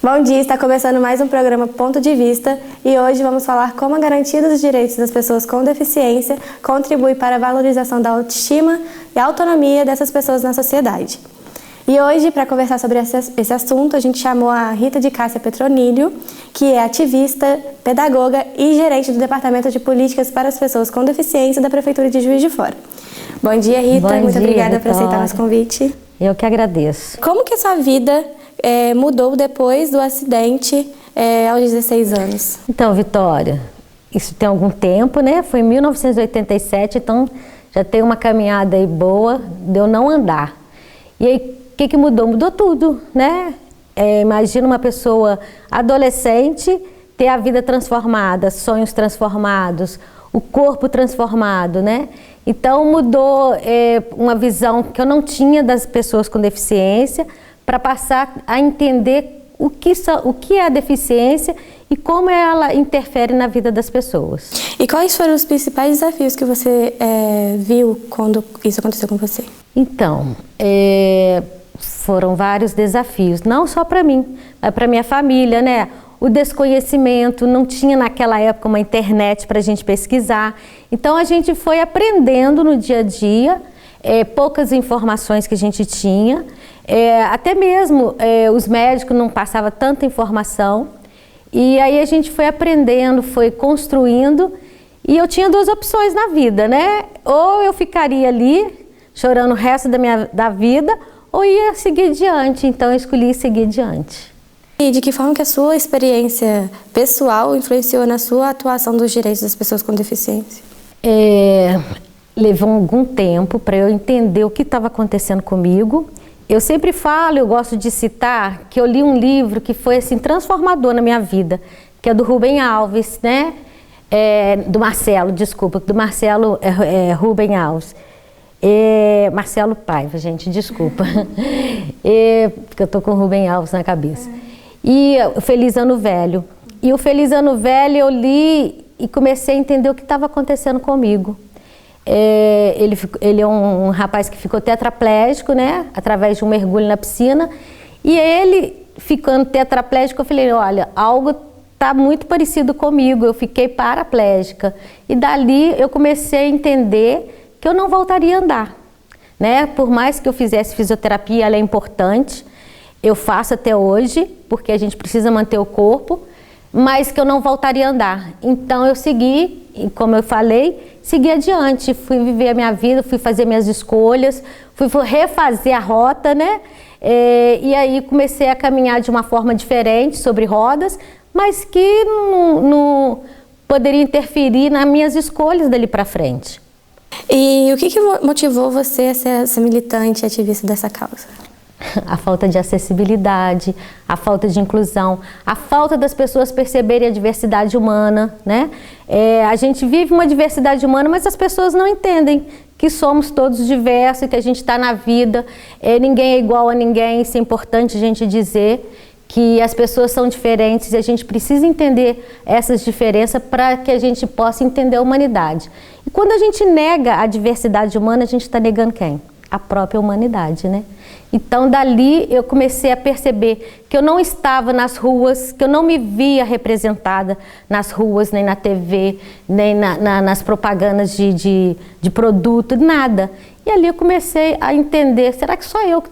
Bom dia, está começando mais um programa Ponto de Vista e hoje vamos falar como a garantia dos direitos das pessoas com deficiência contribui para a valorização da autoestima e autonomia dessas pessoas na sociedade. E hoje, para conversar sobre esse assunto, a gente chamou a Rita de Cássia Petronilho, que é ativista, pedagoga e gerente do Departamento de Políticas para as Pessoas com Deficiência da Prefeitura de Juiz de Fora. Bom dia, Rita. Muito obrigada por aceitar nosso convite. Eu que agradeço. Como que a sua vida mudou depois do acidente aos 16 anos? Então, Vitória, isso tem algum tempo, né? Foi em 1987, então já tem uma caminhada aí boa de eu não andar. E aí, o que mudou? Mudou tudo, né? Imagina uma pessoa adolescente ter a vida transformada, sonhos transformados, o corpo transformado, né? Então mudou uma visão que eu não tinha das pessoas com deficiência para passar a entender o que é a deficiência e como ela interfere na vida das pessoas. E quais foram os principais desafios que você viu quando isso aconteceu com você? Então, foram vários desafios, não só para mim, mas para minha família, né? O desconhecimento, não tinha naquela época uma internet para a gente pesquisar. Então a gente foi aprendendo no dia a dia, poucas informações que a gente tinha, até mesmo os médicos não passavam tanta informação. E aí a gente foi aprendendo, foi construindo, e eu tinha duas opções na vida, né? Ou eu ficaria ali chorando o resto da vida, ou ia seguir adiante. Então eu escolhi seguir adiante. E de que forma que a sua experiência pessoal influenciou na sua atuação dos direitos das pessoas com deficiência? Levou algum tempo para eu entender o que estava acontecendo comigo. Eu sempre falo, eu gosto de citar, que eu li um livro que foi assim, transformador na minha vida, que é do Rubem Alves, né? Do Marcelo Rubem Alves. Marcelo Paiva, gente, desculpa. Porque eu tô com o Rubem Alves na cabeça. E o Feliz Ano Velho. E o Feliz Ano Velho eu li e comecei a entender o que estava acontecendo comigo. Ele é um rapaz que ficou tetraplégico, né? Através de um mergulho na piscina. E ele, ficando tetraplégico, eu falei, olha, algo está muito parecido comigo. Eu fiquei paraplégica. E dali eu comecei a entender que eu não voltaria a andar, né? Por mais que eu fizesse fisioterapia, ela é importante. Eu faço até hoje, porque a gente precisa manter o corpo, mas que eu não voltaria a andar. Então eu segui, e como eu falei, segui adiante, fui viver a minha vida, fui fazer minhas escolhas, fui refazer a rota, né? E aí comecei a caminhar de uma forma diferente sobre rodas, mas que não poderia interferir nas minhas escolhas dali para frente. E o que motivou você a ser essa militante ativista dessa causa? A falta de acessibilidade, a falta de inclusão, a falta das pessoas perceberem a diversidade humana, né? A gente vive uma diversidade humana, mas as pessoas não entendem que somos todos diversos, que a gente está na vida, ninguém é igual a ninguém. Isso é importante a gente dizer, que as pessoas são diferentes e a gente precisa entender essas diferenças para que a gente possa entender a humanidade. E quando a gente nega a diversidade humana, a gente está negando quem? A própria humanidade, né? Então, dali eu comecei a perceber que eu não estava nas ruas, que eu não me via representada nas ruas, nem na TV, nem nas propagandas de produto, nada. E ali eu comecei a entender, será que só eu que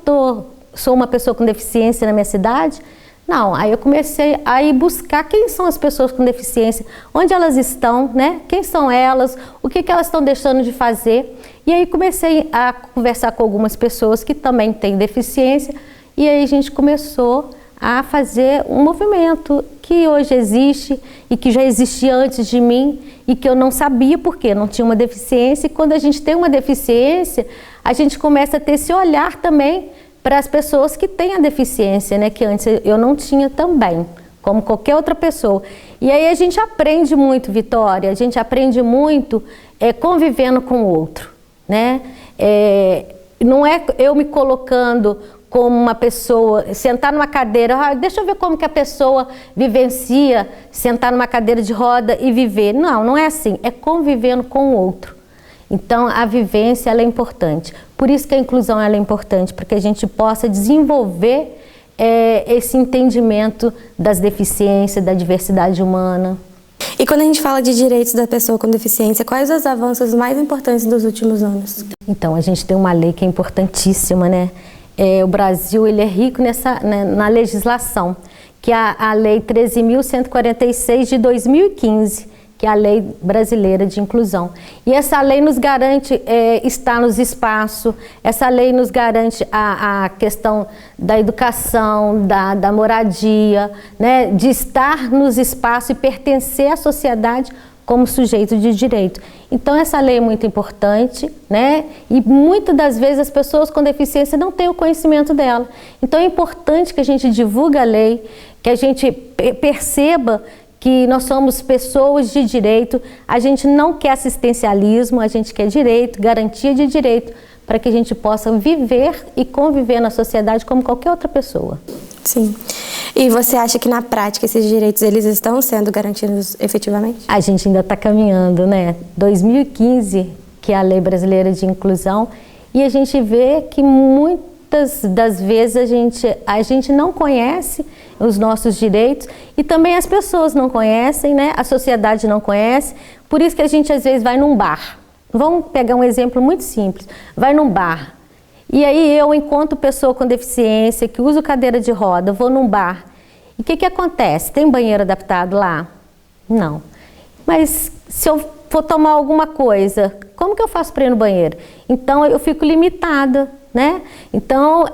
sou uma pessoa com deficiência na minha cidade? Não, aí eu comecei a ir buscar quem são as pessoas com deficiência, onde elas estão, né? Quem são elas, o que elas estão deixando de fazer. E aí comecei a conversar com algumas pessoas que também têm deficiência e aí a gente começou a fazer um movimento que hoje existe e que já existia antes de mim e que eu não sabia porque não tinha uma deficiência. E quando a gente tem uma deficiência, a gente começa a ter esse olhar também para as pessoas que têm a deficiência, né? Que antes eu não tinha também, como qualquer outra pessoa. E aí a gente aprende muito, Vitória, a gente aprende muito convivendo com o outro, né? Não é eu me colocando como uma pessoa, sentar numa cadeira, deixa eu ver como que a pessoa vivencia, sentar numa cadeira de roda e viver. Não, não é assim, é convivendo com o outro. Então, a vivência ela é importante. Por isso que a inclusão ela é importante, para que a gente possa desenvolver esse entendimento das deficiências, da diversidade humana. E quando a gente fala de direitos da pessoa com deficiência, quais os avanços mais importantes dos últimos anos? Então, a gente tem uma lei que é importantíssima, né? O Brasil, ele é rico na legislação, que é a Lei 13.146 de 2015, que é a Lei Brasileira de Inclusão. E essa lei nos garante estar nos espaços, essa lei nos garante a questão da educação, da moradia, né, de estar nos espaços e pertencer à sociedade como sujeito de direito. Então essa lei é muito importante, né? E muitas das vezes as pessoas com deficiência não têm o conhecimento dela. Então é importante que a gente divulgue a lei, que a gente perceba que nós somos pessoas de direito, a gente não quer assistencialismo, a gente quer direito, garantia de direito, para que a gente possa viver e conviver na sociedade como qualquer outra pessoa. Sim. E você acha que na prática esses direitos eles estão sendo garantidos efetivamente? A gente ainda está caminhando, né? 2015, que é a Lei Brasileira de Inclusão, e a gente vê que muitas das vezes a gente não conhece os nossos direitos e também as pessoas não conhecem, né? A sociedade não conhece, por isso que a gente às vezes vai num bar. Vamos pegar um exemplo muito simples, vai num bar e aí eu encontro pessoa com deficiência que usa cadeira de roda, vou num bar e o que acontece? Tem banheiro adaptado lá? Não. Mas se eu for tomar alguma coisa, como que eu faço para ir no banheiro? Então eu fico limitada, né? Então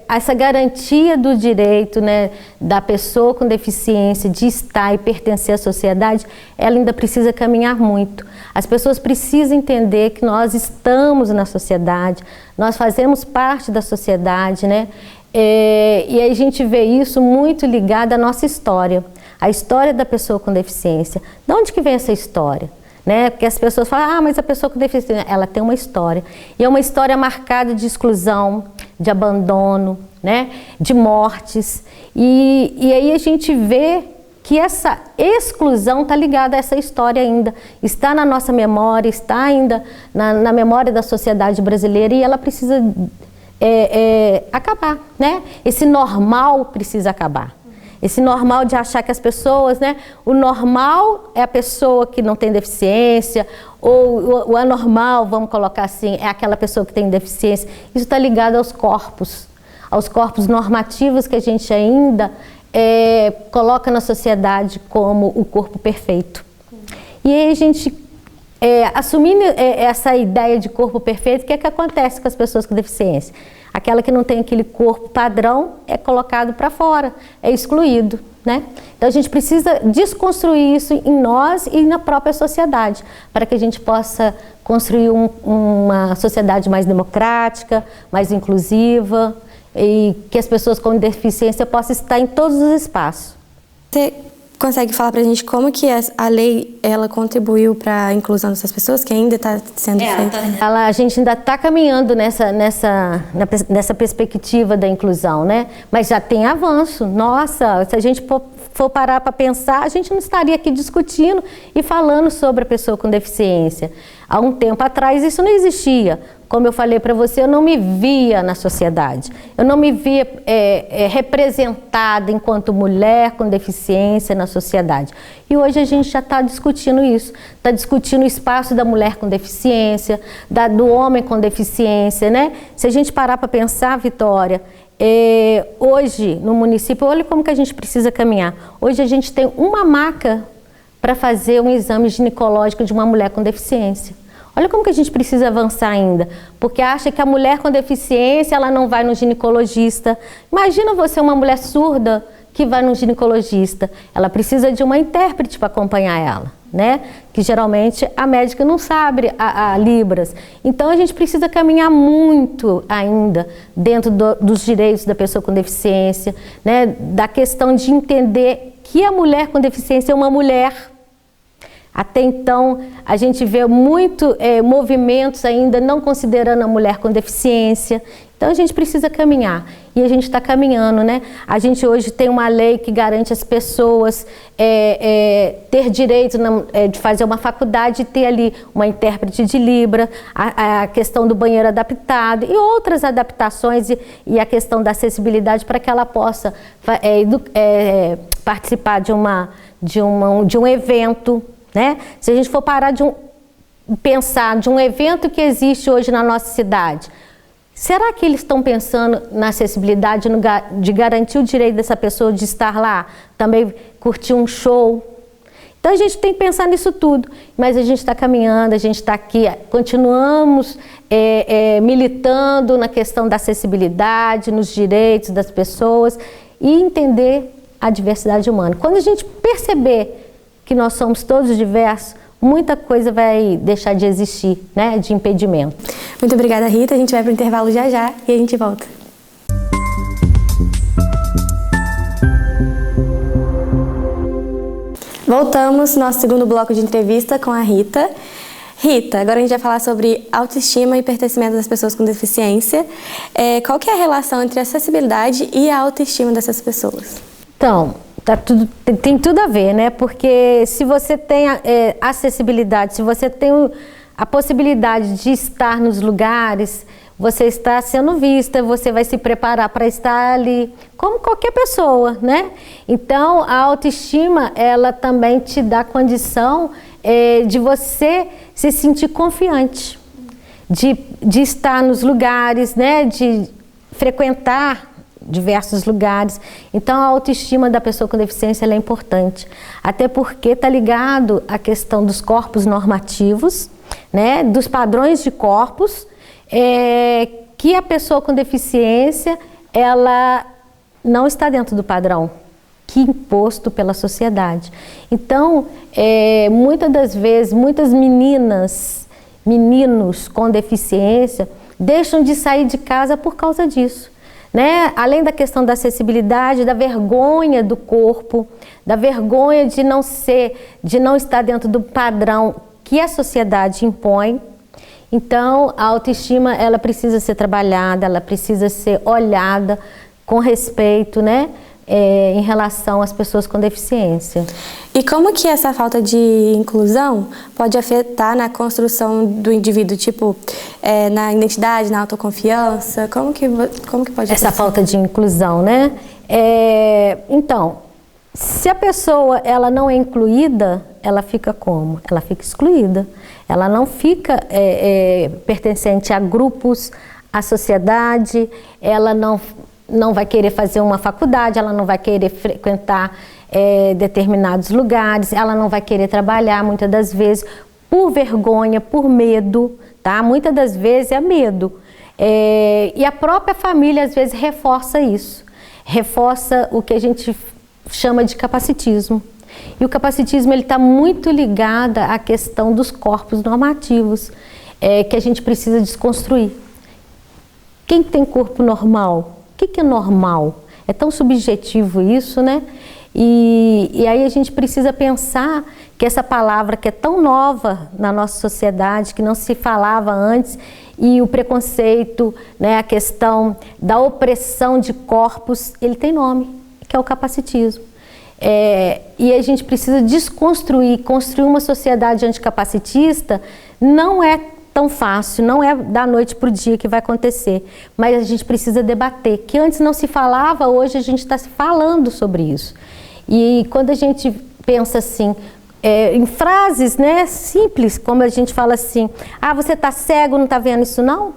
essa garantia do direito, né, da pessoa com deficiência de estar e pertencer à sociedade, ela ainda precisa caminhar muito. As pessoas precisam entender que nós estamos na sociedade, nós fazemos parte da sociedade, né? E a gente vê isso muito ligado à nossa história, a história da pessoa com deficiência. De onde que vem essa história? Né? Porque as pessoas falam, mas a pessoa com deficiência, ela tem uma história. E é uma história marcada de exclusão, de abandono, né? De mortes. E aí a gente vê que essa exclusão está ligada a essa história ainda. Está na nossa memória, está ainda na memória da sociedade brasileira e ela precisa acabar, né? Esse normal precisa acabar. Esse normal de achar que as pessoas, né? O normal é a pessoa que não tem deficiência, ou o anormal, vamos colocar assim, é aquela pessoa que tem deficiência. Isso está ligado aos corpos normativos que a gente ainda coloca na sociedade como o corpo perfeito. E aí a gente, assumindo essa ideia de corpo perfeito, o que acontece com as pessoas com deficiência? Aquela que não tem aquele corpo padrão é colocado para fora, é excluído, né? Então a gente precisa desconstruir isso em nós e na própria sociedade, para que a gente possa construir uma sociedade mais democrática, mais inclusiva e que as pessoas com deficiência possam estar em todos os espaços. Você consegue falar para a gente como que a lei ela contribuiu para a inclusão dessas pessoas, que ainda está sendo feita? A gente ainda está caminhando nessa perspectiva da inclusão, né? Mas já tem avanço. Nossa, se a gente for parar para pensar, a gente não estaria aqui discutindo e falando sobre a pessoa com deficiência. Há um tempo atrás isso não existia. Como eu falei para você, eu não me via na sociedade, eu não me via representada enquanto mulher com deficiência na sociedade. E hoje a gente já está discutindo isso, está discutindo o espaço da mulher com deficiência, do homem com deficiência, né? Se a gente parar para pensar, Vitória, hoje no município, olha como que a gente precisa caminhar. Hoje a gente tem uma maca para fazer um exame ginecológico de uma mulher com deficiência. Olha como que a gente precisa avançar ainda, porque acha que a mulher com deficiência, ela não vai no ginecologista. Imagina você, uma mulher surda, que vai no ginecologista. Ela precisa de uma intérprete para acompanhar ela, né? Que geralmente a médica não sabe a Libras. Então a gente precisa caminhar muito ainda dentro dos direitos da pessoa com deficiência, né? Da questão de entender que a mulher com deficiência é uma mulher. Até então, a gente vê muito movimentos ainda não considerando a mulher com deficiência. Então, a gente precisa caminhar. E a gente está caminhando, né? A gente hoje tem uma lei que garante às pessoas ter direito de fazer uma faculdade e ter ali uma intérprete de Libra, a questão do banheiro adaptado e outras adaptações e a questão da acessibilidade para que ela possa participar de um evento, né? Se a gente for parar pensar de um evento que existe hoje na nossa cidade, será que eles estão pensando na acessibilidade, de garantir o direito dessa pessoa de estar lá, também curtir um show? Então a gente tem que pensar nisso tudo, mas a gente está caminhando, a gente está aqui, continuamos militando na questão da acessibilidade, nos direitos das pessoas e entender a diversidade humana. Quando a gente perceber que nós somos todos diversos, muita coisa vai deixar de existir, né, de impedimento. Muito obrigada, Rita. A gente vai para o intervalo já e a gente volta. Voltamos no nosso segundo bloco de entrevista com a Rita. Rita, agora a gente vai falar sobre autoestima e pertencimento das pessoas com deficiência. Qual que é a relação entre a acessibilidade e a autoestima dessas pessoas? Então, tem tudo a ver, né? Porque se você tem acessibilidade, se você tem a possibilidade de estar nos lugares, você está sendo vista, você vai se preparar para estar ali, como qualquer pessoa, né? Então, a autoestima, ela também te dá condição de você se sentir confiante, de estar nos lugares, né? De frequentar diversos lugares. Então, a autoestima da pessoa com deficiência ela é importante, até porque está ligado à questão dos corpos normativos, né, dos padrões de corpos, que a pessoa com deficiência ela não está dentro do padrão que é imposto pela sociedade. Então, muitas das vezes, muitas meninos com deficiência deixam de sair de casa por causa disso. Né? Além da questão da acessibilidade, da vergonha do corpo, da vergonha de não estar dentro do padrão que a sociedade impõe. Então, a autoestima ela precisa ser trabalhada, ela precisa ser olhada com respeito, né? Em relação às pessoas com deficiência. E como que essa falta de inclusão pode afetar na construção do indivíduo, tipo, na identidade, na autoconfiança? Como que pode essa falta de inclusão, né? Então, se a pessoa ela não é incluída, ela fica como? Ela fica excluída. Ela não fica pertencente a grupos, à sociedade, ela não vai querer fazer uma faculdade, ela não vai querer frequentar determinados lugares, ela não vai querer trabalhar muitas das vezes por vergonha, por medo, tá? Muitas das vezes é medo. E a própria família às vezes reforça isso, reforça o que a gente chama de capacitismo. E o capacitismo ele está muito ligado à questão dos corpos normativos, que a gente precisa desconstruir. Quem tem corpo normal? O que é normal? É tão subjetivo isso, né? E aí a gente precisa pensar que essa palavra que é tão nova na nossa sociedade, que não se falava antes, e o preconceito, né, a questão da opressão de corpos, ele tem nome, que é o capacitismo. E a gente precisa desconstruir, construir uma sociedade anticapacitista, não é tão fácil, não é da noite para o dia que vai acontecer, mas a gente precisa debater, que antes não se falava, hoje a gente está falando sobre isso. E quando a gente pensa assim, em frases, né, simples, como a gente fala assim, você está cego, não está vendo isso não?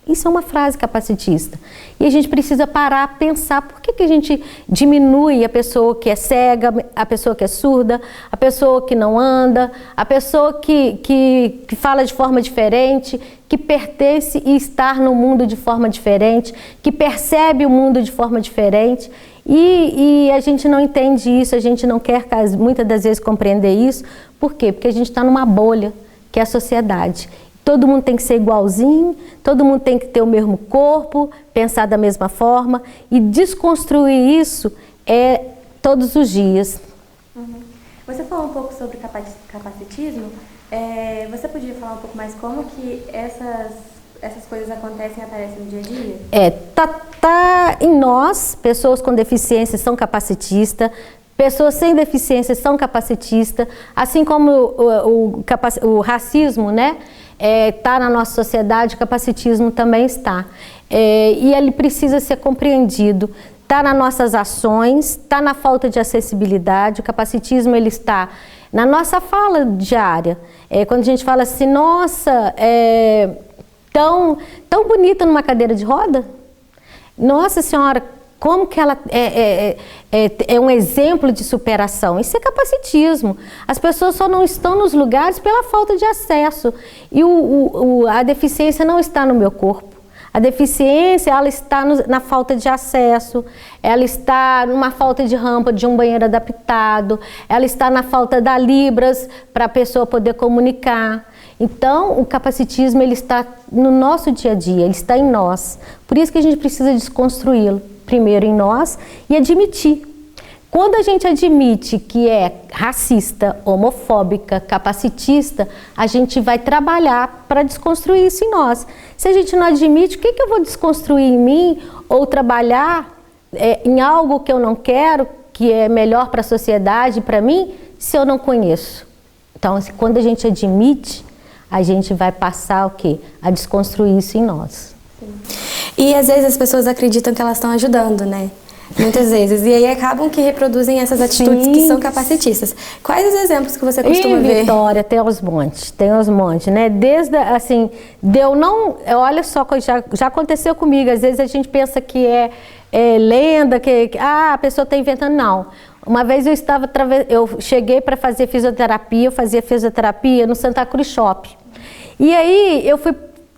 Isso é uma frase capacitista. E a gente precisa parar, pensar por que a gente diminui a pessoa que é cega, a pessoa que é surda, a pessoa que não anda, a pessoa que fala de forma diferente, que pertence e está no mundo de forma diferente, que percebe o mundo de forma diferente. E a gente não entende isso, a gente não quer muitas das vezes compreender isso. Por quê? Porque a gente está numa bolha, que é a sociedade. Todo mundo tem que ser igualzinho, todo mundo tem que ter o mesmo corpo, pensar da mesma forma, e desconstruir isso todos os dias. Você falou um pouco sobre capacitismo. Você podia falar um pouco mais como que essas coisas acontecem e aparecem no dia a dia? Tá em nós, pessoas com deficiência são capacitistas, pessoas sem deficiência são capacitistas, assim como o racismo, né? Tá na nossa sociedade, o capacitismo também está. E ele precisa ser compreendido. Está nas nossas ações, está na falta de acessibilidade. O capacitismo ele está na nossa fala diária. Quando a gente fala assim, nossa, tão bonita numa cadeira de roda. Nossa Senhora, como que ela é um exemplo de superação. Isso é capacitismo. As pessoas só não estão nos lugares pela falta de acesso. E a deficiência não está no meu corpo. A deficiência, ela está na falta de acesso, ela está numa falta de rampa de um banheiro adaptado, ela está na falta da Libras para a pessoa poder comunicar. Então, o capacitismo ele está no nosso dia a dia, ele está em nós. Por isso que a gente precisa desconstruí-lo, primeiro em nós, e admitir. Quando a gente admite que é racista, homofóbica, capacitista, a gente vai trabalhar para desconstruir isso em nós. Se a gente não admite, o que eu vou desconstruir em mim ou trabalhar em algo que eu não quero, que é melhor para a sociedade, para mim, se eu não conheço? Então, quando a gente admite, a gente vai passar o quê? A desconstruir isso em nós. Sim. E às vezes as pessoas acreditam que elas estão ajudando, né? Muitas vezes. E aí acabam que reproduzem essas atitudes que são capacitistas. Quais os exemplos que você costuma ver? Vitória, tem uns montes, né? Desde, assim, olha só, já aconteceu comigo. Às vezes a gente pensa que é lenda, que a pessoa está inventando. Não. Uma vez eu cheguei para fazer fisioterapia, eu fazia fisioterapia no Santa Cruz Shopping. E aí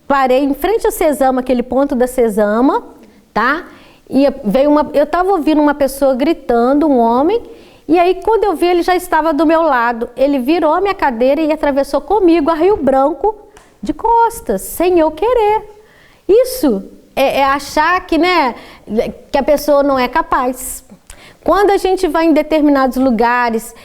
parei em frente ao Sesama, aquele ponto da Sesama, tá? E eu estava ouvindo uma pessoa gritando, um homem, e aí quando eu vi ele já estava do meu lado. Ele virou a minha cadeira e atravessou comigo a Rio Branco de costas, sem eu querer. Isso é achar que, né, que a pessoa não é capaz. Quando a gente vai em determinados lugares,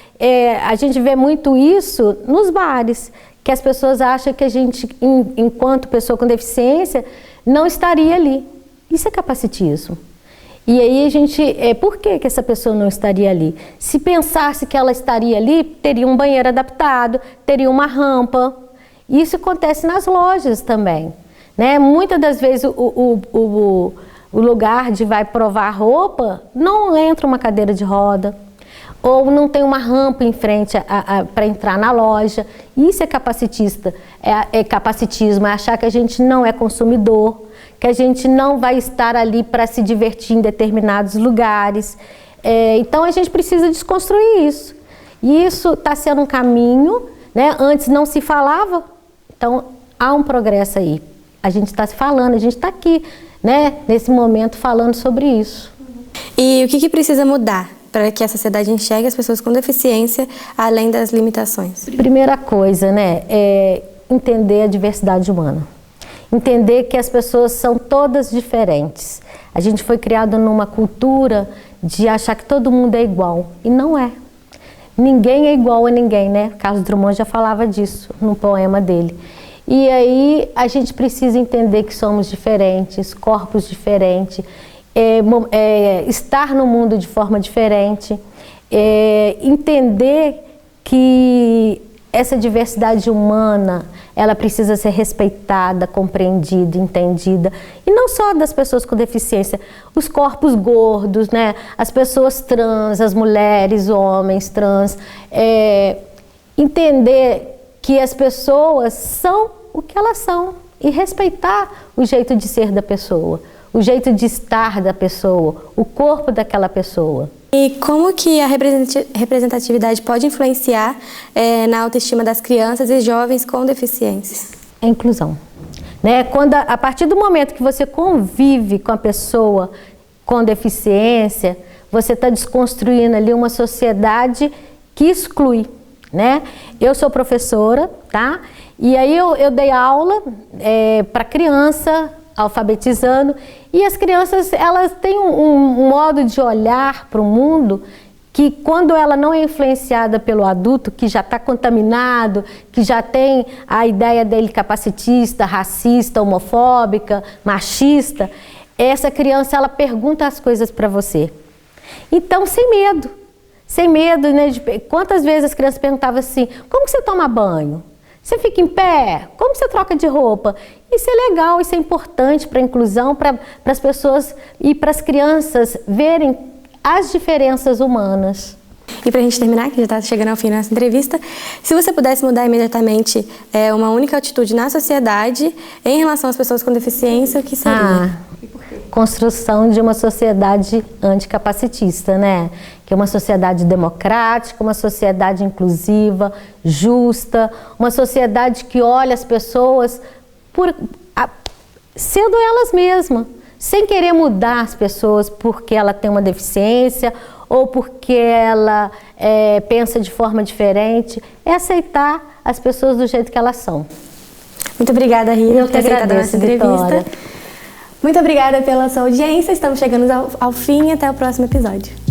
a gente vê muito isso nos bares, que as pessoas acham que a gente, enquanto pessoa com deficiência, não estaria ali. Isso é capacitismo. E aí a gente, por que essa pessoa não estaria ali? Se pensasse que ela estaria ali, teria um banheiro adaptado, teria uma rampa. Isso acontece nas lojas também, né? Muitas das vezes o lugar de vai provar roupa, não entra uma cadeira de roda, ou não tem uma rampa em frente para entrar na loja. Isso é capacitista, capacitismo, é achar que a gente não é consumidor, que a gente não vai estar ali para se divertir em determinados lugares. Então a gente precisa desconstruir isso. E isso está sendo um caminho, né? Antes não se falava, então há um progresso aí. A gente está se falando, a gente está aqui, né? Nesse momento falando sobre isso. E o que precisa mudar para que a sociedade enxergue as pessoas com deficiência além das limitações? Primeira coisa, né? É entender a diversidade humana. Entender que as pessoas são todas diferentes. A gente foi criado numa cultura de achar que todo mundo é igual. E não é. Ninguém é igual a ninguém, né? Carlos Drummond já falava disso no poema dele. E aí a gente precisa entender que somos diferentes, corpos diferentes, estar no mundo de forma diferente, entender que essa diversidade humana, ela precisa ser respeitada, compreendida, entendida. E não só das pessoas com deficiência, os corpos gordos, né? As pessoas trans, as mulheres, homens trans. Entender que as pessoas são o que elas são e respeitar o jeito de ser da pessoa, o jeito de estar da pessoa, o corpo daquela pessoa. E como que a representatividade pode influenciar na autoestima das crianças e jovens com deficiências? A inclusão, né? A partir do momento que você convive com a pessoa com deficiência, você está desconstruindo ali uma sociedade que exclui, né? Eu sou professora, tá? E aí eu dei aula para criança, alfabetizando, e as crianças, elas têm um modo de olhar para o mundo que quando ela não é influenciada pelo adulto, que já está contaminado, que já tem a ideia dele capacitista, racista, homofóbica, machista, essa criança, ela pergunta as coisas para você. Então, sem medo, né? Quantas vezes as crianças perguntavam assim, como que você toma banho? Você fica em pé? Como você troca de roupa? Isso é legal, isso é importante para a inclusão, para as pessoas e para as crianças verem as diferenças humanas. E para a gente terminar, que já está chegando ao fim da nossa entrevista, se você pudesse mudar imediatamente uma única atitude na sociedade em relação às pessoas com deficiência, o que seria? E por quê? Construção de uma sociedade anticapacitista, né? Que é uma sociedade democrática, uma sociedade inclusiva, justa, uma sociedade que olha as pessoas sendo elas mesmas, sem querer mudar as pessoas porque ela tem uma deficiência ou porque ela pensa de forma diferente. É aceitar as pessoas do jeito que elas são. Muito obrigada, Rita, por ter aceitado a nossa entrevista. Vitória. Muito obrigada pela sua audiência. Estamos chegando ao fim e até o próximo episódio.